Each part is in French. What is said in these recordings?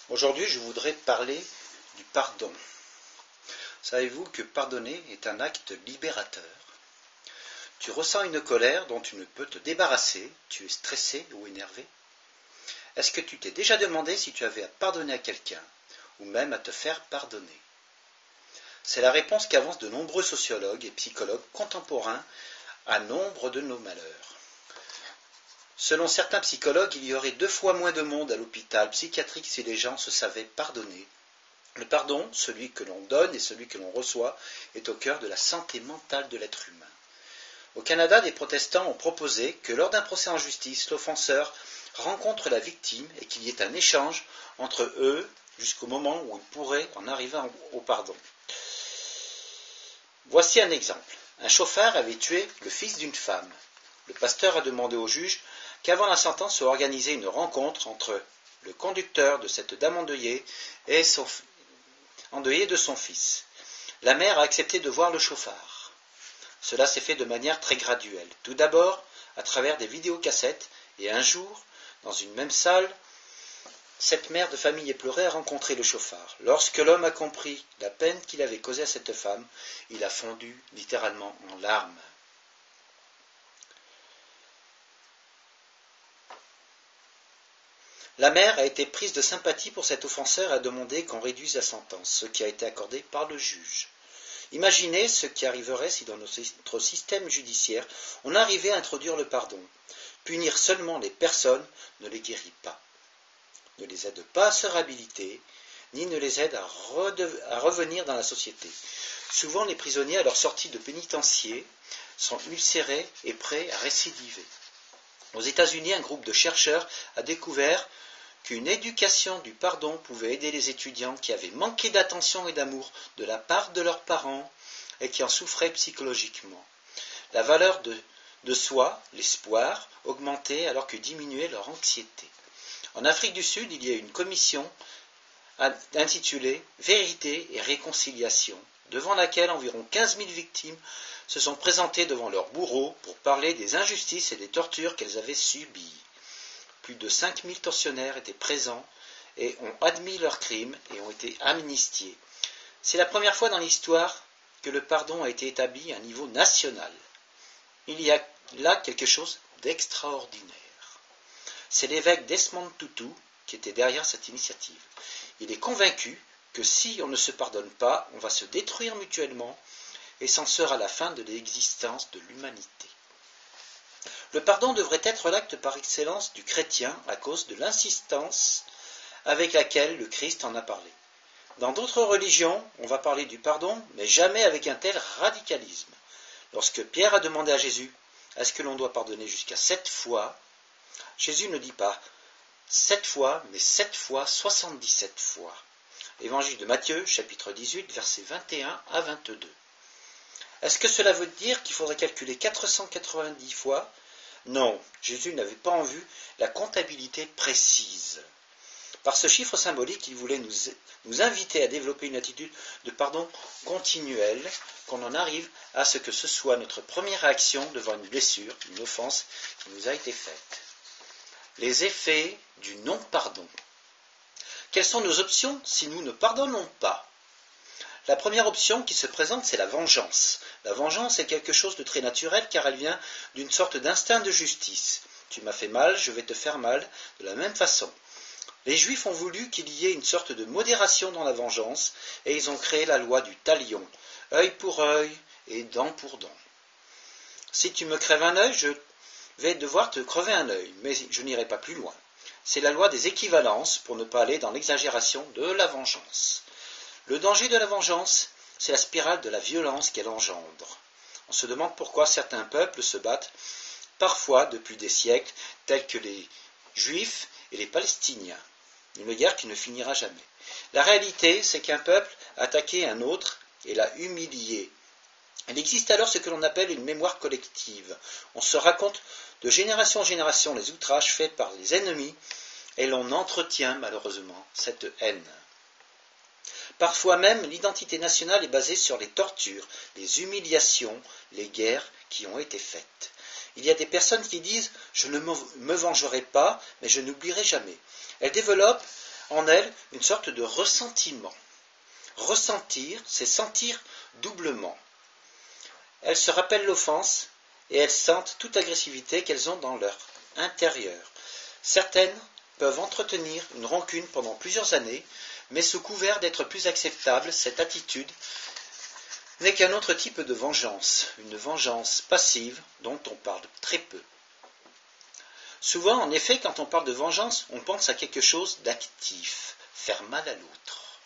Aujourd'hui, je voudrais parler du pardon. Savez-vous que pardonner est un acte libérateur? Tu ressens une colère dont tu ne peux te débarrasser, tu es stressé ou énervé? Est-ce que tu t'es déjà demandé si tu avais à pardonner à quelqu'un, ou même à te faire pardonner? C'est la réponse qu'avancent de nombreux sociologues et psychologues contemporains à nombre de nos malheurs. Selon certains psychologues, il y aurait 2 fois moins de monde à l'hôpital psychiatrique si les gens se savaient pardonner. Le pardon, celui que l'on donne et celui que l'on reçoit, est au cœur de la santé mentale de l'être humain. Au Canada, des protestants ont proposé que lors d'un procès en justice, l'offenseur rencontre la victime et qu'il y ait un échange entre eux jusqu'au moment où il pourrait en arriver au pardon. Voici un exemple. Un chauffard avait tué le fils d'une femme. Le pasteur a demandé au juge qu'avant la sentence soit organisée une rencontre entre le conducteur de cette dame endeuillée et endeuillée de son fils. La mère a accepté de voir le chauffard. Cela s'est fait de manière très graduelle. Tout d'abord, à travers des vidéocassettes, et un jour, dans une même salle, cette mère de famille éplorée a rencontré le chauffard. Lorsque l'homme a compris la peine qu'il avait causée à cette femme, il a fondu littéralement en larmes. La mère a été prise de sympathie pour cet offenseur et a demandé qu'on réduise la sentence, ce qui a été accordé par le juge. Imaginez ce qui arriverait si dans notre système judiciaire, on arrivait à introduire le pardon. Punir seulement les personnes ne les guérit pas, ne les aide pas à se réhabiliter, ni ne les aide à revenir dans la société. Souvent, les prisonniers, à leur sortie de pénitencier, sont ulcérés et prêts à récidiver. Aux États-Unis, un groupe de chercheurs a découvert qu'une éducation du pardon pouvait aider les étudiants qui avaient manqué d'attention et d'amour de la part de leurs parents et qui en souffraient psychologiquement. La valeur de soi, l'espoir, augmentait alors que diminuait leur anxiété. En Afrique du Sud, il y a une commission intitulée « Vérité et réconciliation », devant laquelle environ 15 000 victimes se sont présentées devant leurs bourreaux pour parler des injustices et des tortures qu'elles avaient subies. Plus de 5 000 tortionnaires étaient présents et ont admis leurs crimes et ont été amnistiés. C'est la première fois dans l'histoire que le pardon a été établi à un niveau national. Il y a là quelque chose d'extraordinaire. C'est l'évêque Desmond Tutu qui était derrière cette initiative. Il est convaincu que si on ne se pardonne pas, on va se détruire mutuellement et c'en sera la fin de l'existence de l'humanité. Le pardon devrait être l'acte par excellence du chrétien à cause de l'insistance avec laquelle le Christ en a parlé. Dans d'autres religions, on va parler du pardon, mais jamais avec un tel radicalisme. Lorsque Pierre a demandé à Jésus « Est-ce que l'on doit pardonner jusqu'à 7 fois ?» Jésus ne dit pas 7 fois, mais 7 fois 77 fois. Évangile de Matthieu, chapitre 18, versets 21 à 22. Est-ce que cela veut dire qu'il faudrait calculer 490 fois? Non, Jésus n'avait pas en vue la comptabilité précise. Par ce chiffre symbolique, il voulait nous inviter à développer une attitude de pardon continuelle, qu'on en arrive à ce que ce soit notre première réaction devant une blessure, une offense qui nous a été faite. Les effets du non-pardon. Quelles sont nos options si nous ne pardonnons pas? La première option qui se présente, c'est la vengeance. La vengeance est quelque chose de très naturel car elle vient d'une sorte d'instinct de justice. Tu m'as fait mal, je vais te faire mal de la même façon. Les Juifs ont voulu qu'il y ait une sorte de modération dans la vengeance et ils ont créé la loi du talion, œil pour œil et dent pour dent. Si tu me crèves un œil, je vais devoir te crever un œil, mais je n'irai pas plus loin. C'est la loi des équivalences pour ne pas aller dans l'exagération de la vengeance. Le danger de la vengeance, c'est la spirale de la violence qu'elle engendre. On se demande pourquoi certains peuples se battent, parfois depuis des siècles, tels que les Juifs et les Palestiniens. Une guerre qui ne finira jamais. La réalité, c'est qu'un peuple a attaqué un autre et l'a humilié. Il existe alors ce que l'on appelle une mémoire collective. On se raconte de génération en génération les outrages faits par les ennemis et l'on entretient malheureusement cette haine. Parfois même, l'identité nationale est basée sur les tortures, les humiliations, les guerres qui ont été faites. Il y a des personnes qui disent « je ne me vengerai pas, mais je n'oublierai jamais ». Elles développent en elle une sorte de ressentiment. Ressentir, c'est sentir doublement. Elles se rappellent l'offense et elles sentent toute agressivité qu'elles ont dans leur intérieur. Certaines peuvent entretenir une rancune pendant plusieurs années, mais sous couvert d'être plus acceptable, cette attitude n'est qu'un autre type de vengeance, une vengeance passive dont on parle très peu. Souvent, en effet, quand on parle de vengeance, on pense à quelque chose d'actif, faire mal à l'autre.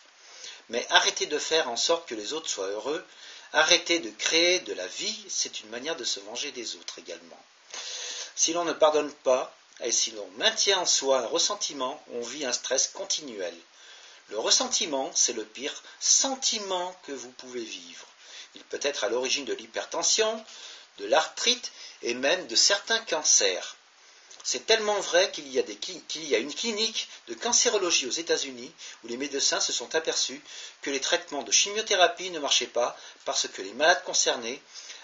Mais arrêter de faire en sorte que les autres soient heureux, arrêter de créer de la vie, c'est une manière de se venger des autres également. Si l'on ne pardonne pas, et si l'on maintient en soi un ressentiment, on vit un stress continuel. Le ressentiment, c'est le pire sentiment que vous pouvez vivre. Il peut être à l'origine de l'hypertension, de l'arthrite et même de certains cancers. C'est tellement vrai qu'il y a une clinique de cancérologie aux États-Unis où les médecins se sont aperçus que les traitements de chimiothérapie ne marchaient pas parce que les malades concernés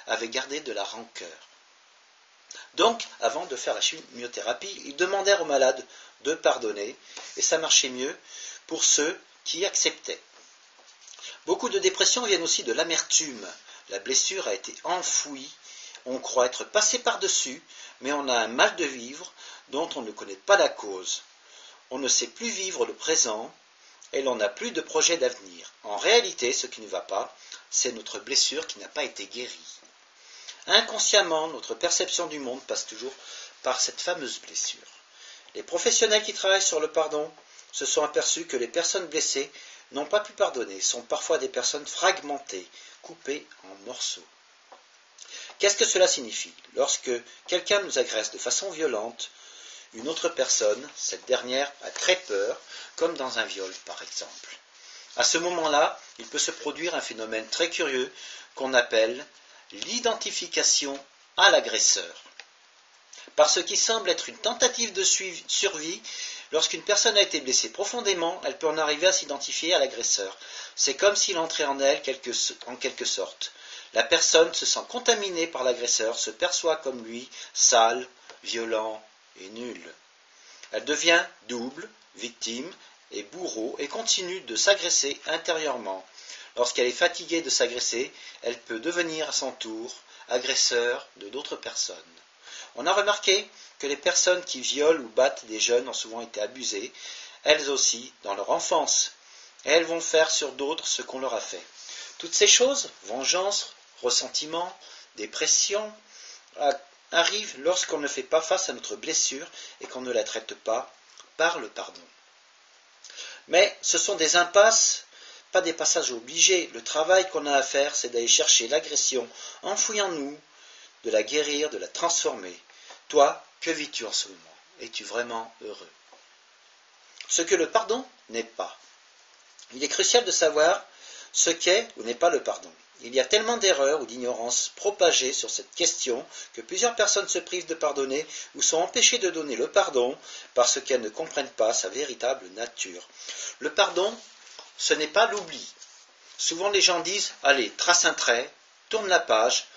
avaient gardé de la rancœur. Donc, avant de faire la chimiothérapie, ils demandèrent aux malades de pardonner et ça marchait mieux pour ceux qui acceptaient. Beaucoup de dépressions viennent aussi de l'amertume. La blessure a été enfouie, on croit être passé par-dessus, mais on a un mal de vivre dont on ne connaît pas la cause. On ne sait plus vivre le présent et l'on n'a plus de projet d'avenir. En réalité, ce qui ne va pas, c'est notre blessure qui n'a pas été guérie. Inconsciemment, notre perception du monde passe toujours par cette fameuse blessure. Les professionnels qui travaillent sur le pardon se sont aperçus que les personnes blessées n'ont pas pu pardonner, sont parfois des personnes fragmentées, coupées en morceaux. Qu'est-ce que cela signifie? Lorsque quelqu'un nous agresse de façon violente, une autre personne, cette dernière, a très peur, comme dans un viol par exemple. À ce moment-là, il peut se produire un phénomène très curieux qu'on appelle l'identification à l'agresseur. Par ce qui semble être une tentative de survie, lorsqu'une personne a été blessée profondément, elle peut en arriver à s'identifier à l'agresseur. C'est comme s'il entrait en elle en quelque sorte. La personne se sent contaminée par l'agresseur, se perçoit comme lui, sale, violent et nul. Elle devient double, victime et bourreau et continue de s'agresser intérieurement. Lorsqu'elle est fatiguée de s'agresser, elle peut devenir à son tour agresseur de d'autres personnes. On a remarqué que les personnes qui violent ou battent des jeunes ont souvent été abusées, elles aussi, dans leur enfance. Et elles vont faire sur d'autres ce qu'on leur a fait. Toutes ces choses, vengeance, ressentiment, dépression, arrivent lorsqu'on ne fait pas face à notre blessure et qu'on ne la traite pas par le pardon. Mais ce sont des impasses, pas des passages obligés. Le travail qu'on a à faire, c'est d'aller chercher l'agression enfouie en nous, de la guérir, de la transformer. Toi, que vis-tu en ce moment? Es-tu vraiment heureux? Ce que le pardon n'est pas. Il est crucial de savoir ce qu'est ou n'est pas le pardon. Il y a tellement d'erreurs ou d'ignorance propagées sur cette question que plusieurs personnes se privent de pardonner ou sont empêchées de donner le pardon parce qu'elles ne comprennent pas sa véritable nature. Le pardon, ce n'est pas l'oubli. Souvent les gens disent « Allez, trace un trait, tourne la page,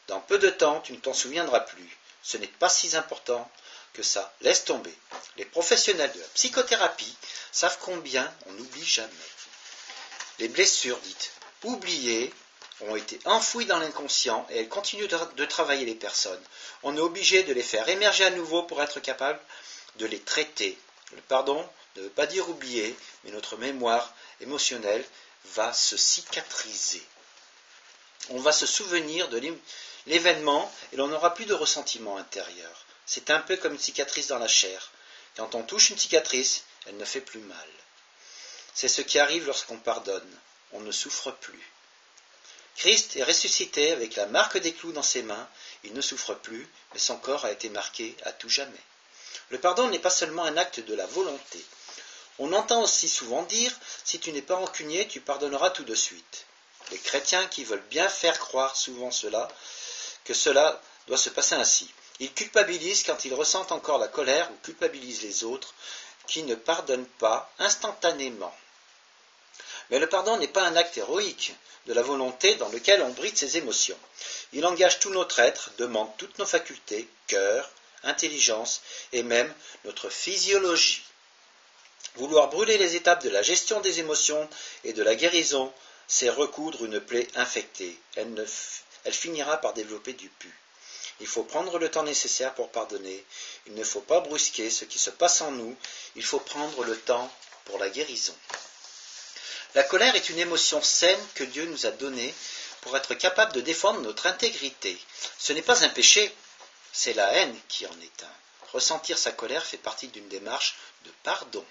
dans peu de temps tu ne t'en souviendras plus. Ce n'est pas si important que ça, laisse tomber. » Les professionnels de la psychothérapie savent combien on n'oublie jamais. Les blessures dites oubliées ont été enfouies dans l'inconscient et elles continuent de travailler les personnes. On est obligé de les faire émerger à nouveau pour être capable de les traiter. Le pardon ne veut pas dire oublier, mais notre mémoire émotionnelle va se cicatriser. On va se souvenir de l'événement et l'on n'aura plus de ressentiment intérieur. C'est un peu comme une cicatrice dans la chair. Quand on touche une cicatrice, elle ne fait plus mal. C'est ce qui arrive lorsqu'on pardonne. On ne souffre plus. Christ est ressuscité avec la marque des clous dans ses mains. Il ne souffre plus, mais son corps a été marqué à tout jamais. Le pardon n'est pas seulement un acte de la volonté. On entend aussi souvent dire « si tu n'es pas rancunier, tu pardonneras tout de suite ». Les chrétiens qui veulent bien faire croire souvent que cela doit se passer ainsi. Ils culpabilisent quand ils ressentent encore la colère ou culpabilisent les autres qui ne pardonnent pas instantanément. Mais le pardon n'est pas un acte héroïque de la volonté dans lequel on bride ses émotions. Il engage tout notre être, demande toutes nos facultés, cœur, intelligence et même notre physiologie. Vouloir brûler les étapes de la gestion des émotions et de la guérison, c'est recoudre une plaie infectée. Elle finira par développer du pus. Il faut prendre le temps nécessaire pour pardonner. Il ne faut pas brusquer ce qui se passe en nous. Il faut prendre le temps pour la guérison. La colère est une émotion saine que Dieu nous a donnée pour être capable de défendre notre intégrité. Ce n'est pas un péché, c'est la haine qui en est un. Ressentir sa colère fait partie d'une démarche de pardon.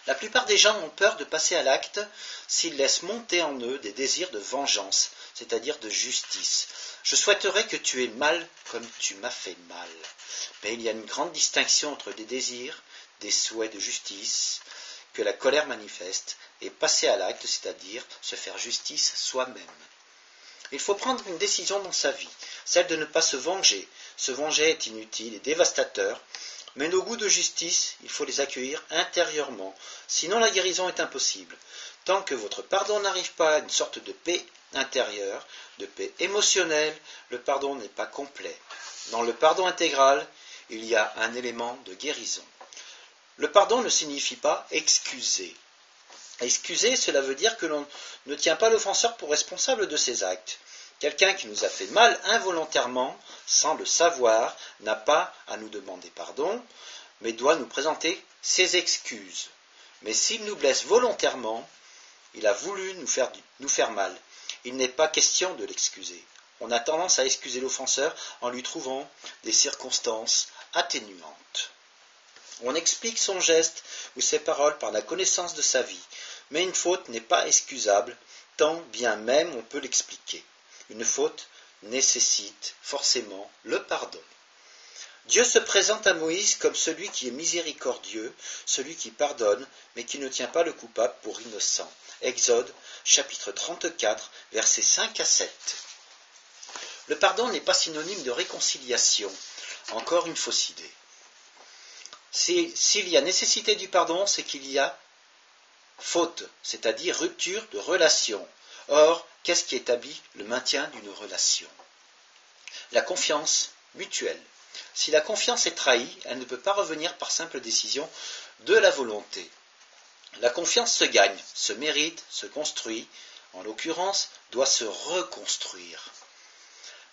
La plupart des gens ont peur de passer à l'acte s'ils laissent monter en eux des désirs de vengeance, c'est-à-dire de justice. Je souhaiterais que tu aies mal comme tu m'as fait mal. Mais il y a une grande distinction entre des désirs, des souhaits de justice, que la colère manifeste, et passer à l'acte, c'est-à-dire se faire justice soi-même. Il faut prendre une décision dans sa vie, celle de ne pas se venger. Se venger est inutile et dévastateur, mais nos goûts de justice, il faut les accueillir intérieurement, sinon la guérison est impossible. Tant que votre pardon n'arrive pas à une sorte de paix intérieure, de paix émotionnelle, le pardon n'est pas complet. Dans le pardon intégral, il y a un élément de guérison. Le pardon ne signifie pas excuser. Excuser, cela veut dire que l'on ne tient pas l'offenseur pour responsable de ses actes. Quelqu'un qui nous a fait mal involontairement, sans le savoir, n'a pas à nous demander pardon, mais doit nous présenter ses excuses. Mais s'il nous blesse volontairement, il a voulu nous faire mal. Il n'est pas question de l'excuser. On a tendance à excuser l'offenseur en lui trouvant des circonstances atténuantes. On explique son geste ou ses paroles par la connaissance de sa vie, mais une faute n'est pas excusable, tant bien même on peut l'expliquer. Une faute nécessite forcément le pardon. Dieu se présente à Moïse comme celui qui est miséricordieux, celui qui pardonne, mais qui ne tient pas le coupable pour innocent. Exode, chapitre 34, versets 5 à 7. Le pardon n'est pas synonyme de réconciliation. Encore une fausse idée. S'il y a nécessité du pardon, c'est qu'il y a faute, c'est-à-dire rupture de relation. Or, qu'est-ce qui établit le maintien d'une relation? La confiance mutuelle. Si la confiance est trahie, elle ne peut pas revenir par simple décision de la volonté. La confiance se gagne, se mérite, se construit, en l'occurrence, doit se reconstruire.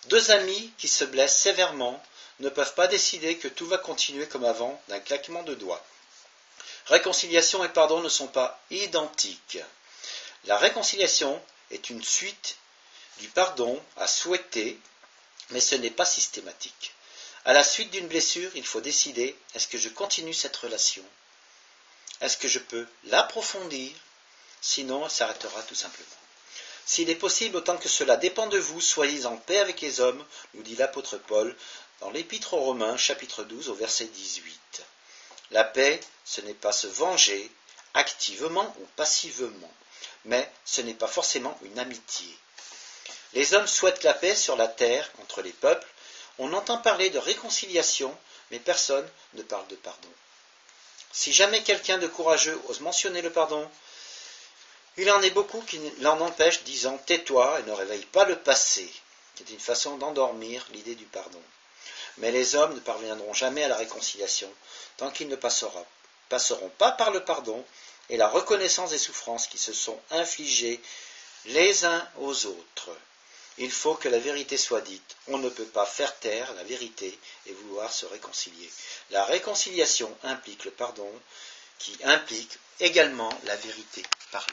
Deux amis qui se blessent sévèrement ne peuvent pas décider que tout va continuer comme avant d'un claquement de doigts. Réconciliation et pardon ne sont pas identiques. La réconciliation est une suite du pardon à souhaiter, mais ce n'est pas systématique. À la suite d'une blessure, il faut décider, est-ce que je continue cette relation? Est-ce que je peux l'approfondir? Sinon, elle s'arrêtera tout simplement. S'il est possible, autant que cela dépend de vous, soyez en paix avec les hommes, nous dit l'apôtre Paul dans l'Épître aux Romains, chapitre 12, au verset 18. La paix, ce n'est pas se venger activement ou passivement, mais ce n'est pas forcément une amitié. Les hommes souhaitent la paix sur la terre entre les peuples. On entend parler de réconciliation, mais personne ne parle de pardon. Si jamais quelqu'un de courageux ose mentionner le pardon, il en est beaucoup qui l'en empêchent, disant « tais-toi et ne réveille pas le passé ». C'est une façon d'endormir l'idée du pardon. Mais les hommes ne parviendront jamais à la réconciliation tant qu'ils ne passeront pas par le pardon et la reconnaissance des souffrances qui se sont infligées les uns aux autres. Il faut que la vérité soit dite. On ne peut pas faire taire la vérité et vouloir se réconcilier. La réconciliation implique le pardon, qui implique également la vérité parlée.